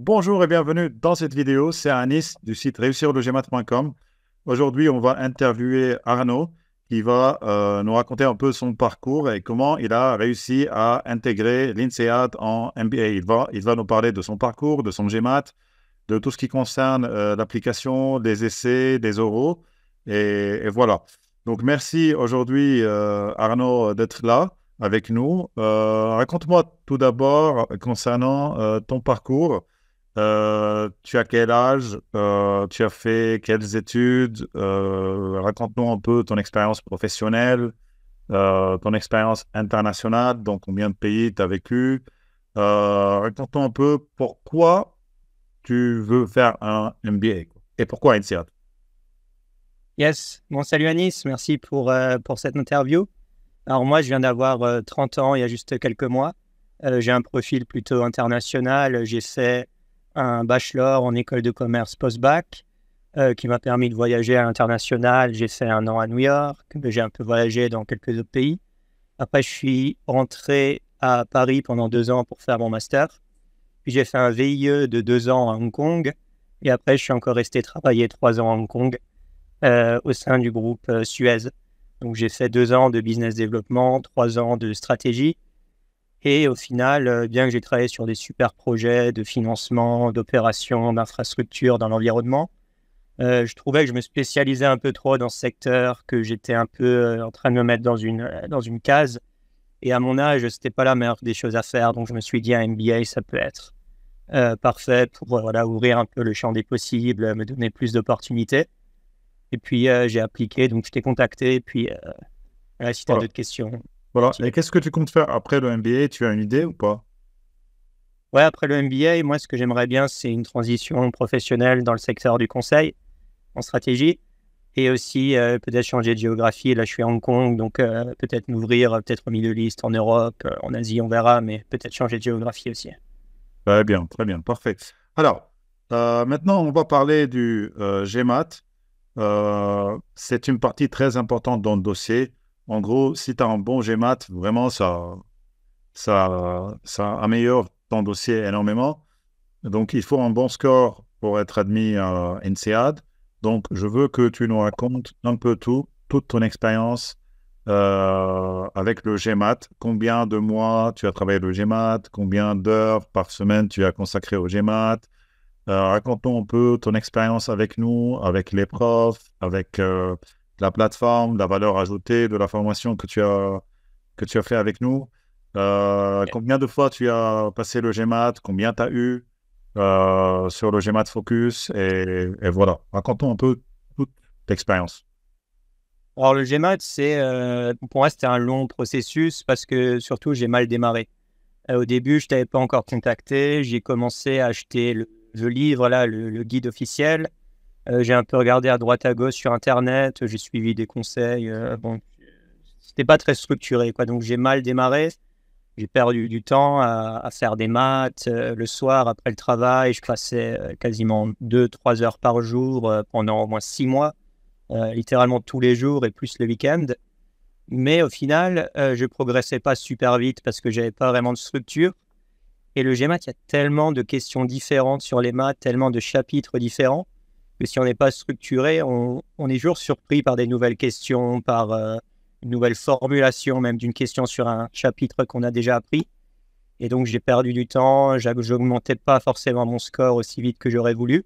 Bonjour et bienvenue dans cette vidéo. C'est Anis du site réussirlegmat.com. Aujourd'hui, on va interviewer Arnaud qui va nous raconter un peu son parcours et comment il a réussi à intégrer l'INSEAD en MBA. Il va nous parler de son parcours, de son GMAT, de tout ce qui concerne l'application, des essais, des oraux. Et voilà. Donc, merci aujourd'hui, Arnaud, d'être là avec nous. Raconte-moi tout d'abord concernant ton parcours. Tu as quel âge? Tu as fait quelles études? Raconte-nous un peu ton expérience professionnelle, ton expérience internationale, dans combien de pays tu as vécu. Raconte-nous un peu pourquoi tu veux faire un MBA et pourquoi INSEAD. Yes, bon salut Anis, merci pour cette interview. Alors moi je viens d'avoir 30 ans il y a juste quelques mois. J'ai un profil plutôt international, j'ai fait un bachelor en école de commerce post-bac qui m'a permis de voyager à l'international. J'ai fait un an à New York, j'ai un peu voyagé dans quelques autres pays. Après je suis rentré à Paris pendant 2 ans pour faire mon master. Puis j'ai fait un VIE de 2 ans à Hong Kong et après je suis encore resté travailler 3 ans à Hong Kong au sein du groupe Suez. Donc, j'ai fait 2 ans de business développement, 3 ans de stratégie. Et au final, bien que j'ai travaillé sur des super projets de financement, d'opération, d'infrastructure dans l'environnement, je trouvais que je me spécialisais un peu trop dans ce secteur, que j'étais un peu en train de me mettre dans une case. Et à mon âge, c'était pas la meilleure des choses à faire. Donc, je me suis dit, un MBA, ça peut être parfait pour ouvrir un peu le champ des possibles, me donner plus d'opportunités. Et puis, j'ai appliqué, donc je t'ai contacté. Et puis, voilà, si tu as Voilà. d'autres questions. Voilà. Et qu'est-ce que tu comptes faire après le MBA? Tu as une idée ou pas? Ouais, après le MBA, moi, ce que j'aimerais bien, c'est une transition professionnelle dans le secteur du conseil, en stratégie. Et aussi, peut-être changer de géographie. Là, je suis à Hong Kong, donc peut-être m'ouvrir, peut-être au Middle East, en Europe, en Asie, on verra. Mais peut-être changer de géographie aussi. Très bien, parfait. Alors, maintenant, on va parler du GMAT. C'est une partie très importante dans le dossier. En gros, si tu as un bon GMAT, vraiment, ça améliore ton dossier énormément. Donc, il faut un bon score pour être admis à INSEAD. Donc, je veux que tu nous racontes un peu toute ton expérience avec le GMAT. Combien de mois tu as travaillé le GMAT? Combien d'heures par semaine tu as consacré au GMAT? Raconte-nous un peu ton expérience avec nous, avec les profs, avec la plateforme, la valeur ajoutée de la formation que tu as fait avec nous. Combien de fois tu as passé le GMAT? Combien tu as eu sur le GMAT Focus? Et voilà, raconte-nous un peu toute l'expérience. Alors, le GMAT, pour moi, c'était un long processus parce que surtout, j'ai mal démarré. Au début, je t'avais pas encore contacté. J'ai commencé à acheter le livre, là, le guide officiel. J'ai un peu regardé à droite à gauche sur Internet. J'ai suivi des conseils. Bon, c'était pas très structuré, quoi. Donc, j'ai mal démarré. J'ai perdu du temps à faire des maths. Le soir, après le travail, je passais quasiment 2, 3 heures par jour pendant au moins 6 mois, littéralement tous les jours et plus le week-end. Mais au final, je progressais pas super vite parce que j'avais pas vraiment de structure. Et le GMAT, il y a tellement de questions différentes sur les maths, tellement de chapitres différents, que si on n'est pas structuré, on est toujours surpris par des nouvelles questions, par une nouvelle formulation même d'une question sur un chapitre qu'on a déjà appris. Et donc, j'ai perdu du temps, j'augmentais pas forcément mon score aussi vite que j'aurais voulu.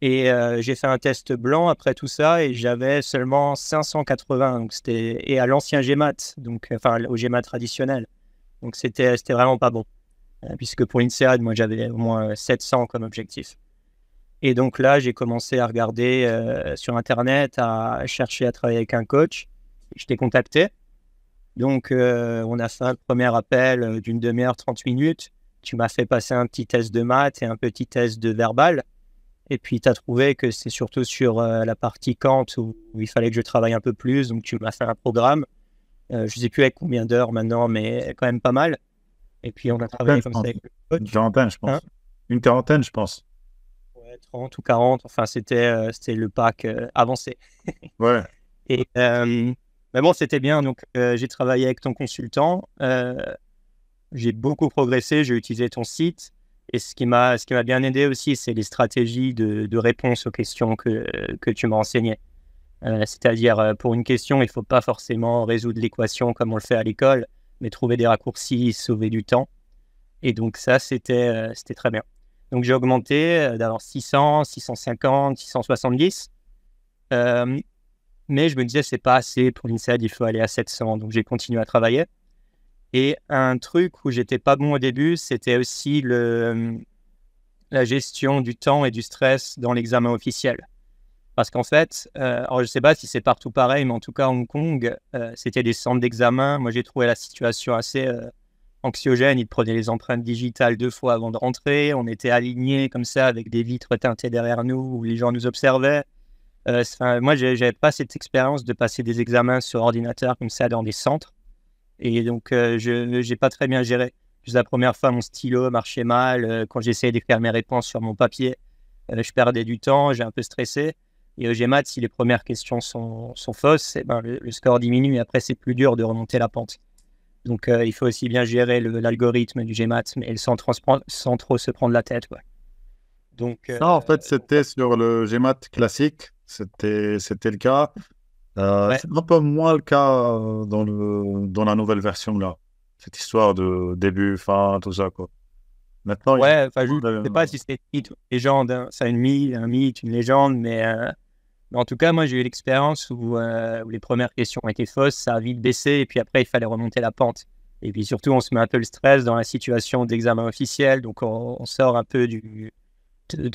Et j'ai fait un test blanc après tout ça et j'avais seulement 580. Donc et à l'ancien GMAT, donc, enfin au GMAT traditionnel. Donc, c'était vraiment pas bon. Puisque pour l'INSEAD, moi, j'avais au moins 700 comme objectif. Et donc là, j'ai commencé à regarder sur Internet, à chercher à travailler avec un coach. Je t'ai contacté. Donc, on a fait un premier appel d'une demi-heure, 30 minutes. Tu m'as fait passer un petit test de maths et un petit test de verbal. Et puis, tu as trouvé que c'est surtout sur la partie Kant où il fallait que je travaille un peu plus. Donc, tu m'as fait un programme. Je ne sais plus avec combien d'heures maintenant, mais quand même pas mal. Et puis, on a Quarantaine, travaillé je comme ça pense. avec le coach. Une quarantaine, je Hein. pense. Une quarantaine, je pense. Ouais, 30 ou 40. Enfin, c'était le pack avancé. Ouais. Et, mais bon, c'était bien. Donc, j'ai travaillé avec ton consultant. J'ai beaucoup progressé. J'ai utilisé ton site. Et ce qui m'a bien aidé aussi, c'est les stratégies de réponse aux questions que tu m'as enseignées. C'est-à-dire, pour une question, il ne faut pas forcément résoudre l'équation comme on le fait à l'école, mais trouver des raccourcis, sauver du temps. Et donc ça, c'était très bien. Donc j'ai augmenté d'avoir 600, 650, 670. Mais je me disais, c'est pas assez pour l'INSEAD, il faut aller à 700. Donc j'ai continué à travailler. Et un truc où j'étais pas bon au début, c'était aussi la gestion du temps et du stress dans l'examen officiel. Parce qu'en fait, alors je sais pas si c'est partout pareil, mais en tout cas à Hong Kong, c'était des centres d'examen. Moi, j'ai trouvé la situation assez anxiogène. Ils prenaient les empreintes digitales 2 fois avant de rentrer. On était alignés comme ça avec des vitres teintées derrière nous où les gens nous observaient. Moi, j'avais pas cette expérience de passer des examens sur ordinateur comme ça dans des centres. Et donc, je n'ai pas très bien géré. Juste la première fois, mon stylo marchait mal. Quand j'essayais d'écrire mes réponses sur mon papier, je perdais du temps, j'ai un peu stressé. Et au GMAT, si les premières questions sont fausses, eh ben, le score diminue et après, c'est plus dur de remonter la pente. Donc, il faut aussi bien gérer l'algorithme du GMAT, mais sans trop se prendre la tête. Ouais. Donc, Non, en fait, c'était sur le GMAT classique, c'était le cas. ouais, C'est un peu moins le cas dans la nouvelle version, là. Cette histoire de début, fin, tout ça, quoi. Maintenant, il y ouais, enfin, je ne sais a... pas si c'est une légende, hein. Ça, un mythe, une légende, mais en tout cas, moi, j'ai eu l'expérience où les premières questions étaient fausses, ça a vite baissé, et puis après, il fallait remonter la pente. Et puis surtout, on se met un peu le stress dans la situation d'examen officiel, donc on sort un peu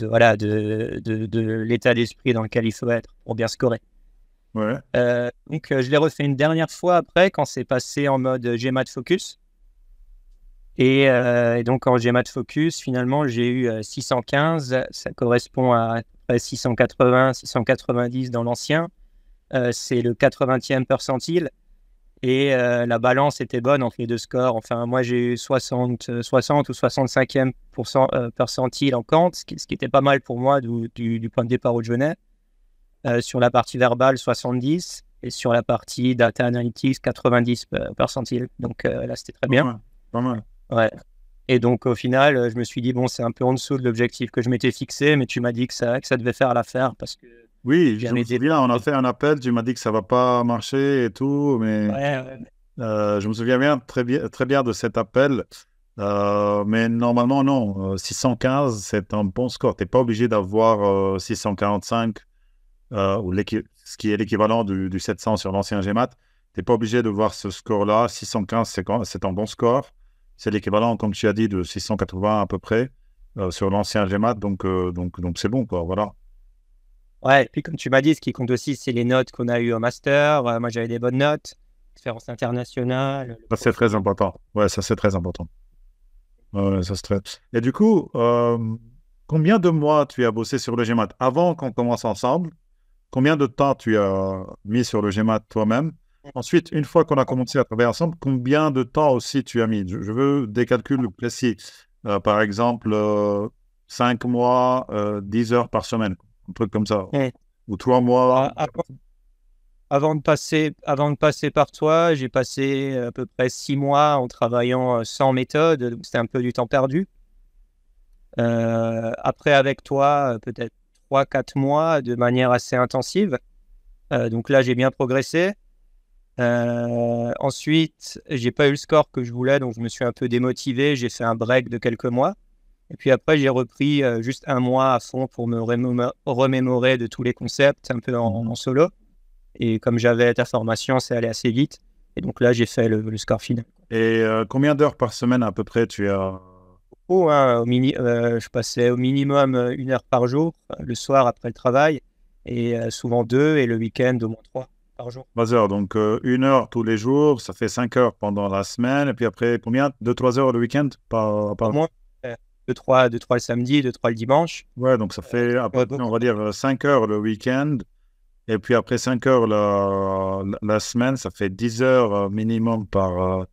voilà, de l'état d'esprit dans lequel il faut être pour bien scorer. Ouais. Donc, je l'ai refait une dernière fois après, quand c'est passé en mode GMAT Focus. Et donc, en GMAT Focus, finalement, j'ai eu 615. Ça correspond à peu près 680, 690 dans l'ancien. C'est le 80e percentile. Et la balance était bonne entre les deux scores. Enfin, moi, j'ai eu 60 ou 65e percentile en Kant, ce qui était pas mal pour moi du point de départ où je venais. Sur la partie verbale, 70. Et sur la partie data analytics, 90 percentile. Donc là, c'était très bien. Ouais, pas mal. Ouais. Et donc, au final, je me suis dit, bon, c'est un peu en dessous de l'objectif que je m'étais fixé, mais tu m'as dit que ça devait faire l'affaire parce que Oui, je me j'avais des... souviens, on a fait un appel, tu m'as dit que ça va pas marcher et tout, mais Ouais, ouais. je me souviens très bien de cet appel. Mais normalement, non. 615, c'est un bon score. Tu n'es pas obligé d'avoir 645, ce qui est l'équivalent du 700 sur l'ancien GMAT. Tu n'es pas obligé de voir ce score-là. 615, c'est un bon score. C'est l'équivalent, comme tu as dit, de 680 à peu près sur l'ancien GMAT. Donc c'est bon, quoi. Voilà. Ouais, et puis comme tu m'as dit, ce qui compte aussi, c'est les notes qu'on a eues au master. Moi, j'avais des bonnes notes, expérience internationale, le Ça, c'est profil. très important. Ouais, ça, c'est très important. Ouais, ça, c'est très... Et du coup, combien de mois tu as bossé sur le GMAT avant qu'on commence ensemble? Combien de temps tu as mis sur le GMAT toi-même? Ensuite, une fois qu'on a commencé à travailler ensemble, combien de temps aussi tu as mis? Je veux des calculs précis. Par exemple, 5 mois, 10 heures par semaine, un truc comme ça. Ouais. Ou 3 mois. Bah, avant de passer par toi, j'ai passé à peu près 6 mois en travaillant sans méthode, donc c'était un peu du temps perdu. Après, avec toi, peut-être 3 4 mois de manière assez intensive. Donc là, j'ai bien progressé. Ensuite, j'ai pas eu le score que je voulais, donc je me suis un peu démotivé. J'ai fait un break de quelques mois. Et puis après, j'ai repris juste 1 mois à fond pour me remémorer de tous les concepts, un peu en solo. Et comme j'avais ta formation, c'est allé assez vite. Et donc là, j'ai fait le score final. Et combien d'heures par semaine à peu près tu as? Je passais au minimum 1 heure par jour, le soir après le travail, et souvent 2, et le week-end au moins 3 par jour. 3 heures. Donc, 1 heure tous les jours, ça fait 5 heures pendant la semaine. Et puis après, combien? 2-3 heures le week-end? Au moins 2-3 le samedi, 2-3 le dimanche. Ouais, donc ça fait à peu Ouais, près, on va dire, 5 heures le week-end. Et puis après 5 heures la semaine, ça fait 10 heures minimum par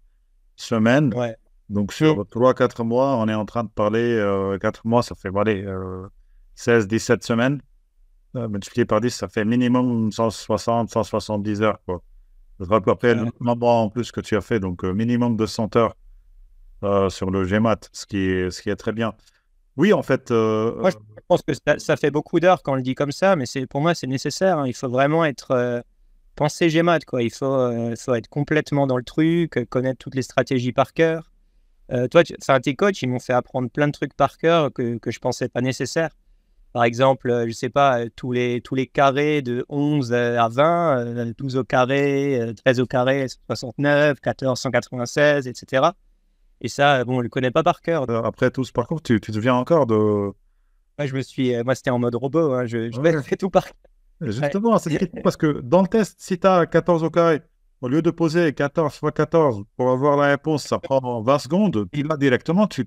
semaine. ouais. Donc sur 3-4 mois, on est en train de parler, 4 mois, ça fait allez, 16-17 semaines. Multiplié par 10, ça fait minimum 160-170 heures, quoi. Ça sera après le nombre en plus que tu as fait, donc minimum 200 heures sur le GMAT, ce qui est très bien. Oui, en fait, Moi, je pense que ça fait beaucoup d'heures quand on le dit comme ça, mais pour moi, c'est nécessaire, hein. Il faut vraiment être penser GMAT, quoi. Il faut être complètement dans le truc, connaître toutes les stratégies par cœur. Toi, tes coachs, ils m'ont fait apprendre plein de trucs par cœur que je pensais pas nécessaires. Par exemple, je sais pas, tous les carrés de 11 à 20, 12 au carré, 13 au carré, 69, 14, 196, etc. Et ça, bon, on le connaît pas par cœur. après tout ce parcours, tu te souviens encore de... Moi, c'était en mode robot, hein. Je Ouais. fais tout par cœur. Ouais. Justement, c'est critique parce que dans le test, si tu as 14 au carré, au lieu de poser 14 fois 14 pour avoir la réponse, ça prend 20 secondes, tu l'as directement, tu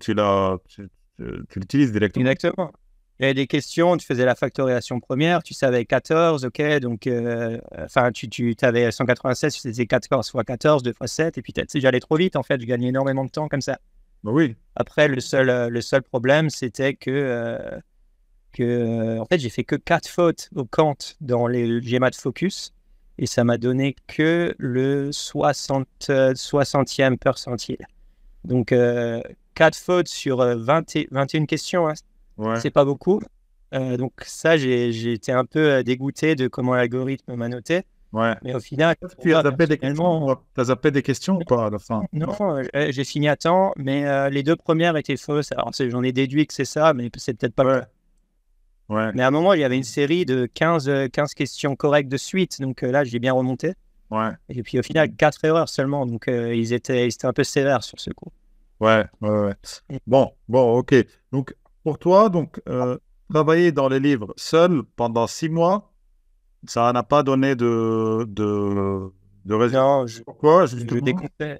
l'utilises directement. Exactement. Il y avait des questions, tu faisais la factorisation première, tu savais 14, ok, donc tu avais 196, tu faisais 14 fois 14, 2 fois 7, et puis j'allais trop vite en fait, je gagnais énormément de temps comme ça. Bah oui, Après, le seul problème, c'était que en fait, j'ai fait que 4 fautes au Kant dans les GMAT Focus, et ça m'a donné que le 60e percentile. Donc, 4 fautes sur 21 questions, hein, ouais. c'est pas beaucoup. Donc ça, j'ai été un peu dégoûté de comment l'algorithme m'a noté. Ouais. Mais au final, Tu as zappé des personnellement, questions, t'as zappé des questions ou pas à la fin? non, j'ai fini à temps, mais les 2 premières étaient fausses. Alors j'en ai déduit que c'est ça, mais c'est peut-être pas le Ouais. cas. Ouais. Mais à un moment, il y avait une série de 15 questions correctes de suite. Donc là, j'ai bien remonté. Ouais. Et puis au final, 4 erreurs seulement. Donc ils étaient un peu sévères sur ce coup. Ouais. Ouais. Bon, ok. Donc, pour toi, travailler dans les livres seul pendant 6 mois, ça n'a pas donné de résultat. Non, Pourquoi, je justement? déconseille.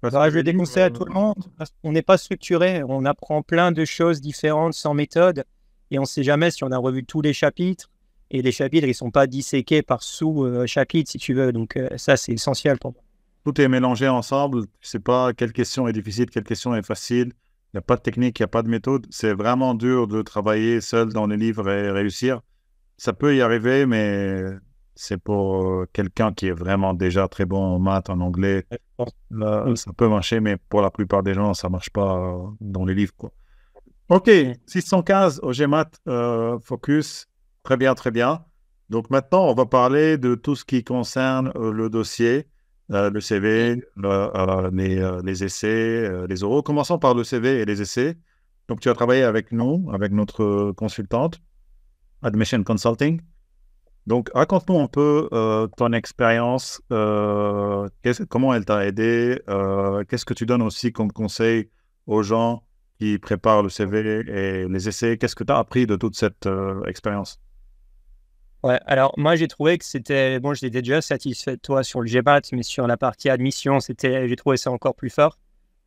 Parce que Bah, je les le déconseille à livres, tout le monde parce qu'on n'est pas structuré. On apprend plein de choses différentes sans méthode et on ne sait jamais si on a revu tous les chapitres. Et les chapitres, ils ne sont pas disséqués par sous-chapitres, si tu veux. Donc, ça, c'est essentiel pour moi. tout est mélangé ensemble. Tu sais pas quelle question est difficile, quelle question est facile. Il n'y a pas de technique, il n'y a pas de méthode. C'est vraiment dur de travailler seul dans les livres et réussir. Ça peut y arriver, mais c'est pour quelqu'un qui est vraiment déjà très bon en maths, en anglais. Je pense. Là, Mm. ça peut marcher, mais pour la plupart des gens, ça marche pas dans les livres, quoi. OK, Mm. 615 au GMAT Focus. Très bien, très bien. Donc maintenant, on va parler de tout ce qui concerne le dossier, le CV, les essais, les oraux. Commençons par le CV et les essais. Donc tu as travaillé avec nous, avec notre consultante, Admission Consulting. Donc raconte-nous un peu ton expérience, comment elle t'a aidé, qu'est-ce que tu donnes aussi comme conseil aux gens qui préparent le CV et les essais. Qu'est-ce que tu as appris de toute cette expérience? Ouais, alors moi, j'ai trouvé que c'était. Bon, j'étais déjà satisfait de toi sur le GMAT, mais sur la partie admission, j'ai trouvé ça encore plus fort.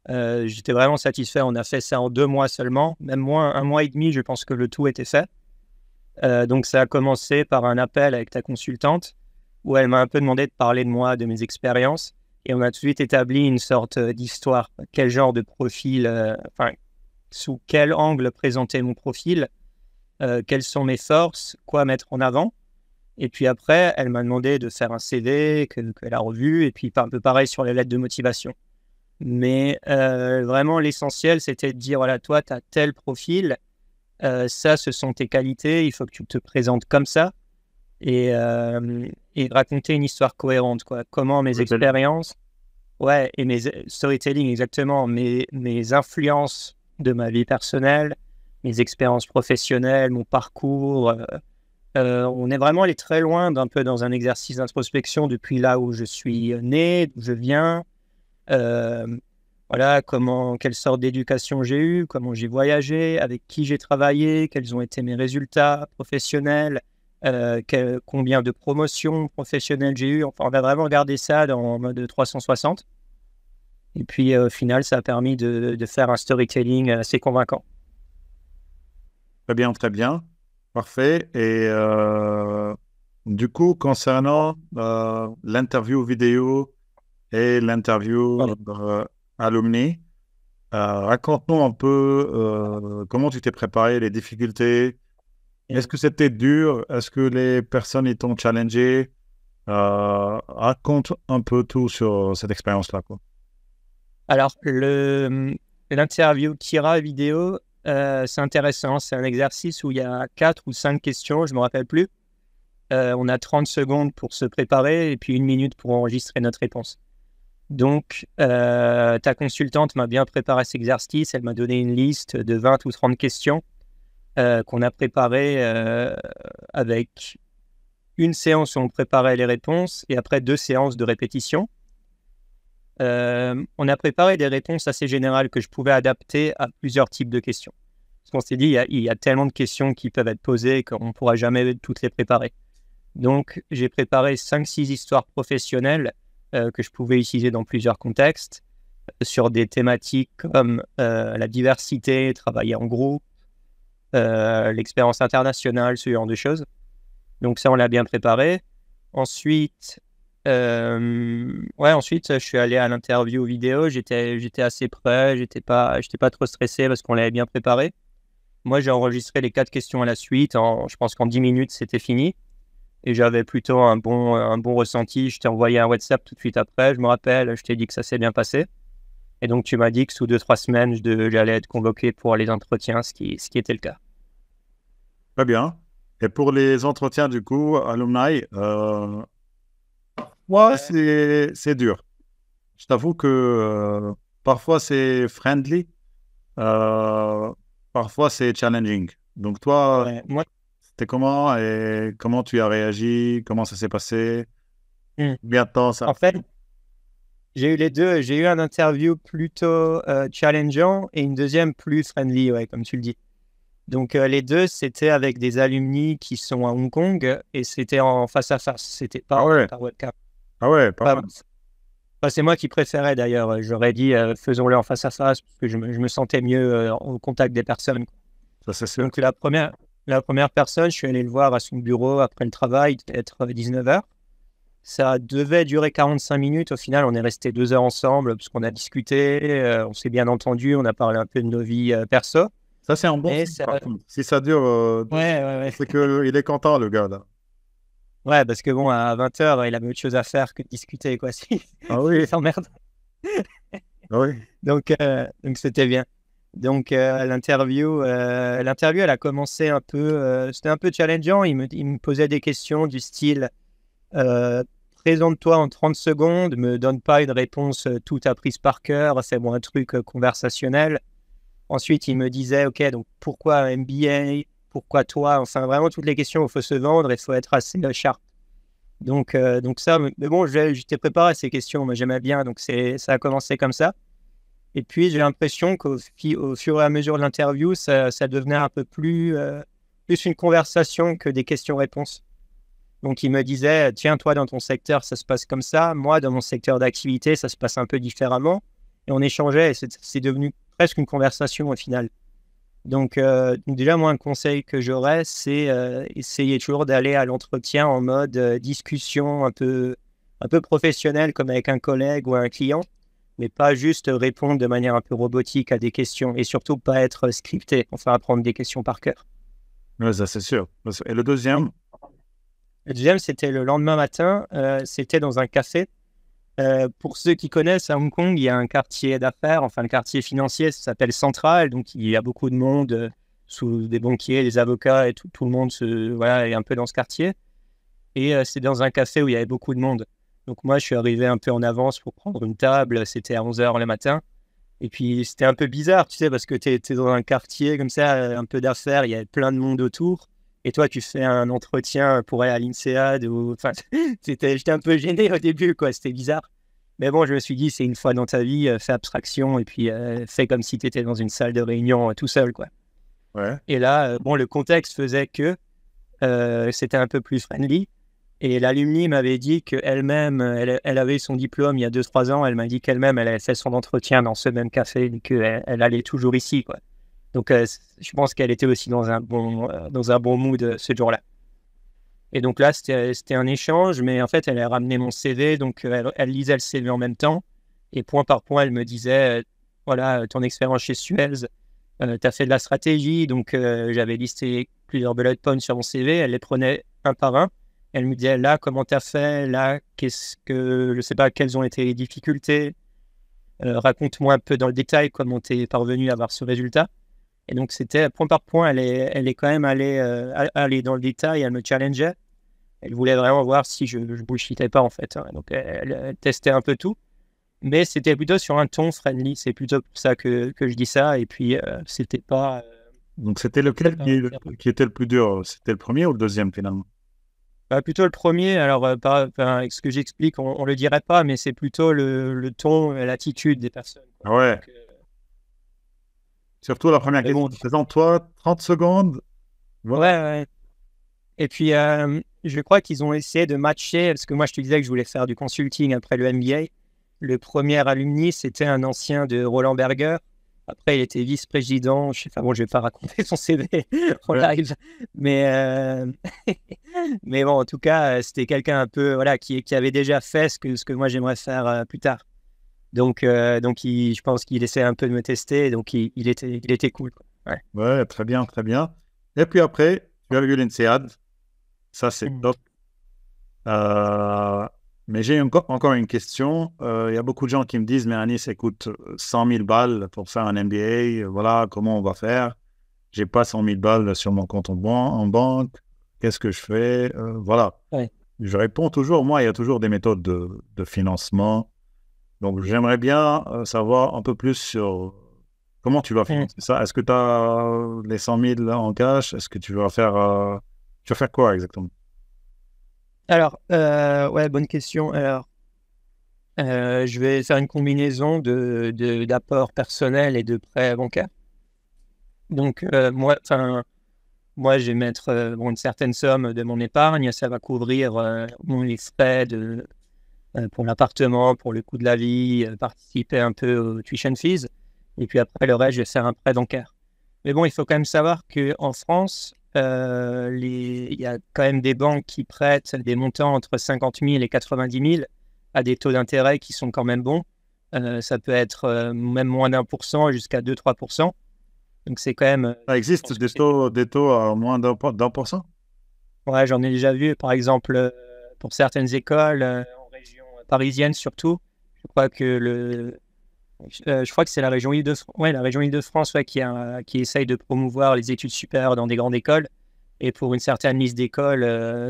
J'étais vraiment satisfait. On a fait ça en 2 mois seulement, même moins, 1 mois et demi, je pense que le tout était fait. Donc, ça a commencé par un appel avec ta consultante où elle m'a un peu demandé de parler de moi, de mes expériences. Et on a tout de suite établi une sorte d'histoire. Quel genre de profil, sous quel angle présenter mon profil, quelles sont mes forces, quoi mettre en avant. Et puis après, elle m'a demandé de faire un CV qu'elle a revu, et puis un peu pareil sur les lettres de motivation. Mais vraiment, l'essentiel, c'était de dire, voilà, toi, tu as tel profil, ça, ce sont tes qualités, il faut que tu te présentes comme ça, et raconter une histoire cohérente, quoi. Comment mes expériences, ouais, et mes storytelling, exactement, mes influences de ma vie personnelle, mes expériences professionnelles, mon parcours. On est vraiment allé très loin d'un peu dans un exercice d'introspection depuis là où je suis né, d'où je viens. Euh, voilà, quelle sorte d'éducation j'ai eue, comment j'ai voyagé, avec qui j'ai travaillé, quels ont été mes résultats professionnels, combien de promotions professionnelles j'ai eues. Enfin, on a vraiment regardé ça en mode 360. Et puis, au final, ça a permis de faire un storytelling assez convaincant. Très bien, très bien. Parfait. Et du coup, concernant l'interview vidéo et l'interview Voilà. alumni, raconte-nous un peu comment tu t'es préparé, les difficultés. Est-ce que c'était dur? Est-ce que les personnes ils t'ont challengé? Raconte un peu tout sur cette expérience-là, quoi. Alors, l'interview Kira vidéo, C'est intéressant. C'est un exercice où il y a 4 ou 5 questions, je ne me rappelle plus. On a 30 secondes pour se préparer et puis 1 minute pour enregistrer notre réponse. Donc, ta consultante m'a bien préparé cet exercice. Elle m'a donné une liste de 20 ou 30 questions qu'on a préparées avec une séance où on préparait les réponses et après 2 séances de répétition. On a préparé des réponses assez générales que je pouvais adapter à plusieurs types de questions. Parce qu'on s'est dit, il y a tellement de questions qui peuvent être posées qu'on ne pourra jamais toutes les préparer. Donc, j'ai préparé 5-6 histoires professionnelles que je pouvais utiliser dans plusieurs contextes, sur des thématiques comme la diversité, travailler en groupe, l'expérience internationale, ce genre de choses. Donc ça, on l'a bien préparé. Ensuite, je suis allé à l'interview vidéo. J'étais assez prêt, j'étais pas trop stressé parce qu'on l'avait bien préparé. Moi, j'ai enregistré les 4 questions à la suite. Je pense qu'en 10 minutes, c'était fini. Et j'avais plutôt un bon ressenti. Je t'ai envoyé un WhatsApp tout de suite après. Je me rappelle, je t'ai dit que ça s'est bien passé. Et donc, tu m'as dit que sous 2-3 semaines, j'allais être convoqué pour les entretiens, ce qui était le cas. Très bien. Et pour les entretiens, du coup, alumni, c'est dur. Je t'avoue que parfois, c'est friendly, parfois, c'est challenging. Donc, toi, Ouais, moi, c'était comment et comment tu as réagi? Comment ça s'est passé? Combien de temps ça? en fait, j'ai eu les deux. J'ai eu un interview plutôt challengeant et une deuxième plus friendly, ouais, comme tu le dis. Donc, les deux, c'était avec des alumni qui sont à Hong Kong et c'était en face à face. C'était pas par webcam. Ah ouais, pas mal. C'est moi qui préférais d'ailleurs. J'aurais dit faisons-le en face à face parce que je me sentais mieux au contact des personnes. Ça, c'est sûr. Donc, la première personne, je suis allé le voir à son bureau après le travail, peut-être 19h. Ça devait durer 45 minutes. Au final, on est resté 2 heures ensemble parce qu'on a discuté, on s'est bien entendu, on a parlé un peu de nos vies perso. Ça, c'est un bon Et signe, par contre. Si ça dure, ouais. c'est qu'il est content, le gars, là. Ouais, parce que bon, à 20h, il avait autre chose à faire que de discuter, quoi. Ah oui, Il s'emmerde. ah oui. Donc c'était bien. Donc, l'interview, elle a commencé un peu, c'était un peu challengeant. Il me posait des questions du style présente-toi en 30 secondes, me donne pas une réponse toute apprise par cœur, c'est bon, un truc conversationnel. Ensuite, il me disait, OK, donc pourquoi un MBA? Pourquoi toi? Enfin, vraiment toutes les questions où il faut se vendre, il faut être assez sharp. Donc ça, mais bon, j'étais préparé à ces questions, moi j'aimais bien, donc ça a commencé comme ça. Et puis, j'ai l'impression qu'au fur et à mesure de l'interview, ça devenait un peu plus une conversation que des questions-réponses. Donc, il me disait, tiens, toi, dans ton secteur, ça se passe comme ça. Moi, dans mon secteur d'activité, ça se passe un peu différemment. Et on échangeait et c'est devenu presque une conversation au final. Donc, déjà, moi, un conseil que j'aurais, c'est essayer toujours d'aller à l'entretien en mode discussion un peu professionnelle, comme avec un collègue ou un client, mais pas juste répondre de manière un peu robotique à des questions et surtout pas être scripté, enfin apprendre des questions par cœur. Ouais, ça, c'est sûr. Et le deuxième? Le deuxième, c'était le lendemain matin, c'était dans un café. Pour ceux qui connaissent, à Hong Kong, il y a un quartier d'affaires, enfin le quartier financier, ça s'appelle Central, donc il y a beaucoup de monde, sous des banquiers, des avocats, et tout le monde est un peu dans ce quartier. Et c'est dans un café où il y avait beaucoup de monde. Donc moi, je suis arrivé un peu en avance pour prendre une table, c'était à 11h le matin. Et puis c'était un peu bizarre, tu sais, parce que tu es dans un quartier comme ça, un peu d'affaires, il y avait plein de monde autour. Et toi, tu fais un entretien pour aller à l'INSEAD. Enfin, j'étais un peu gêné au début, quoi. C'était bizarre. Mais bon, je me suis dit, c'est une fois dans ta vie, fais abstraction et puis fais comme si tu étais dans une salle de réunion tout seul, quoi. Ouais. Et là, le contexte faisait que c'était un peu plus friendly. Et l'alumni m'avait dit qu'elle-même, elle avait eu son diplôme il y a 2-3 ans. Elle m'a dit qu'elle-même, elle avait fait son entretien dans ce même café et qu'elle allait toujours ici, quoi. Donc, je pense qu'elle était aussi dans un bon mood ce jour-là. Et donc là, c'était un échange, mais en fait, elle a ramené mon CV, donc elle lisait le CV en même temps. Et point par point, elle me disait, voilà, ton expérience chez Suez, tu as fait de la stratégie, donc j'avais listé plusieurs bullet points sur mon CV, elle les prenait un par un. Elle me disait, là, comment tu as fait, là, je ne sais pas, quelles ont été les difficultés, raconte-moi un peu dans le détail comment tu es parvenu à avoir ce résultat. Et donc, c'était point par point, elle est quand même allée dans le détail, elle me challengeait. Elle voulait vraiment voir si je bullshitais pas, en fait, hein. Donc, elle testait un peu tout. Mais c'était plutôt sur un ton friendly. C'est plutôt pour ça que je dis ça. Et puis, c'était pas. Donc, c'était lequel qui était le plus dur? C'était le premier ou le deuxième finalement? Bah, plutôt le premier. Alors, avec ce que j'explique, on le dirait pas, mais c'est plutôt le ton et l'attitude des personnes, quoi. Ouais. Donc, Surtout la première mais question. bon. Présente-toi, 30 secondes. Voilà. Ouais, ouais. Et puis, je crois qu'ils ont essayé de matcher, parce que moi, je te disais que je voulais faire du consulting après le MBA. Le premier alumni, c'était un ancien de Roland Berger. Après, il était vice-président. Enfin bon, je ne vais pas raconter son CV en live. Mais, mais bon, en tout cas, c'était quelqu'un un peu voilà, qui avait déjà fait ce que moi, j'aimerais faire plus tard. Donc je pense qu'il essaie un peu de me tester. Donc, il était cool, quoi. Ouais. Ouais, très bien, très bien. Et puis après, tu as eu l'INSEAD. Ça, c'est top. Mais j'ai encore une question. Il y a beaucoup de gens qui me disent, mais Anis, ça coûte 100 000 balles pour faire un MBA. Voilà, comment on va faire? J'ai pas 100 000 balles sur mon compte en banque. Qu'est-ce que je fais? Voilà. Ouais. Je réponds toujours, moi, il y a toujours des méthodes de financement. Donc, j'aimerais bien savoir un peu plus sur comment tu vas financer ça. Est-ce que tu as les 100 000 là en cash? Est-ce que tu vas faire quoi exactement? Alors, ouais, bonne question. Alors, je vais faire une combinaison d'apports personnels et de prêts bancaires. Donc, moi, je vais mettre une certaine somme de mon épargne. Ça va couvrir les frais pour l'appartement, pour le coût de la vie, participer un peu aux tuition fees. Et puis après, le reste, je vais faire un prêt bancaire. Mais bon, il faut quand même savoir qu'en France, il y a quand même des banques qui prêtent des montants entre 50 000 et 90 000 à des taux d'intérêt qui sont quand même bons. Ça peut être même moins d'1% jusqu'à 2-3%. Donc, c'est quand même. Ça existe des taux à moins d'1%? Ouais, j'en ai déjà vu, par exemple, pour certaines écoles, en région parisienne surtout. Je crois que c'est la région Île-de-France, ouais, la région Île-de-France, ouais, qui essaye de promouvoir les études supérieures dans des grandes écoles. Et pour une certaine liste d'écoles,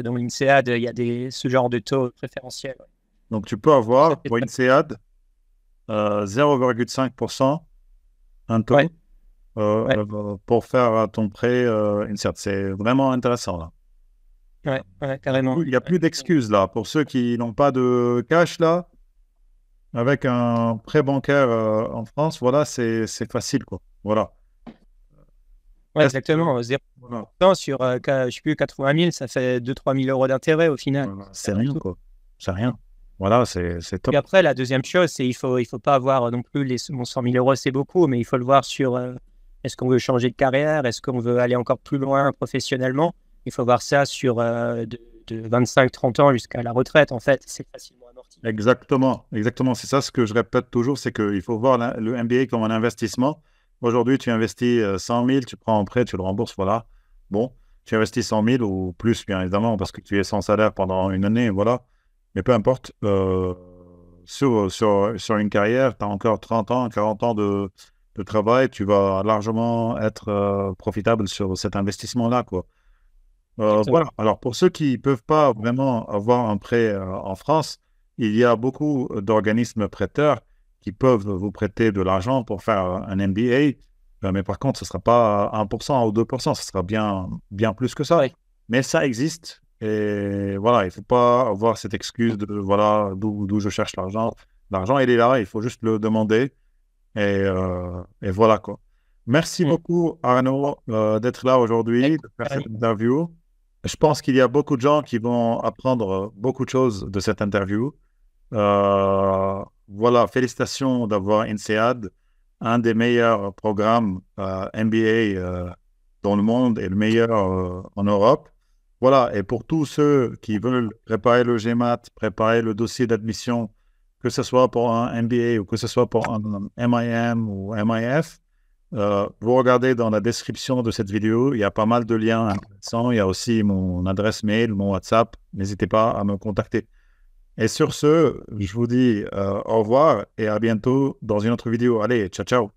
dans l'INSEAD, il y a ce genre de taux préférentiels. Ouais. Donc, tu peux avoir pour INSEAD 0,5% un taux Ouais. pour faire ton prêt INSEAD. C'est vraiment intéressant là. Ouais, carrément. Il n'y a plus d'excuses là. Pour ceux qui n'ont pas de cash là, avec un prêt bancaire en France, voilà, c'est facile quoi. Voilà. Ouais, exactement. 0% Voilà. sur, je sais plus, 80 000, ça fait 2-3 000 euros d'intérêt au final. Voilà. C'est rien quoi. C'est rien. Voilà, c'est top. Puis après, la deuxième chose, c'est il faut pas avoir non plus 100 000 euros, c'est beaucoup, mais il faut le voir sur est-ce qu'on veut changer de carrière, est-ce qu'on veut aller encore plus loin professionnellement. Il faut voir ça sur de 25-30 ans jusqu'à la retraite, en fait. C'est facilement amorti. Exactement, exactement. C'est ça ce que je répète toujours, c'est qu'il faut voir le MBA comme un investissement. Aujourd'hui, tu investis 100 000, tu prends un prêt, tu le rembourses, voilà. Bon, tu investis 100 000 ou plus, bien évidemment, parce que tu es sans salaire pendant une année, voilà. Mais peu importe, sur une carrière, tu as encore 30 ans, 40 ans de travail, tu vas largement être profitable sur cet investissement-là, quoi. Voilà. Alors, pour ceux qui ne peuvent pas vraiment avoir un prêt en France, il y a beaucoup d'organismes prêteurs qui peuvent vous prêter de l'argent pour faire un MBA. Mais par contre, ce ne sera pas 1% ou 2%, ce sera bien, bien plus que ça. Ouais. Mais ça existe. Et voilà, il ne faut pas avoir cette excuse de voilà d'où je cherche l'argent. L'argent, il est là, il faut juste le demander. Et voilà quoi. Merci beaucoup, Arnaud, d'être là aujourd'hui, de faire cette interview. Je pense qu'il y a beaucoup de gens qui vont apprendre beaucoup de choses de cette interview. Voilà, félicitations d'avoir INSEAD, un des meilleurs programmes MBA dans le monde et le meilleur en Europe. Voilà, et pour tous ceux qui veulent préparer le GMAT, préparer le dossier d'admission, que ce soit pour un MBA ou que ce soit pour un MIM ou MIF, vous regardez dans la description de cette vidéo, il y a pas mal de liens intéressants. Il y a aussi mon adresse mail, mon WhatsApp. N'hésitez pas à me contacter. Et sur ce, je vous dis au revoir et à bientôt dans une autre vidéo. Allez, ciao, ciao.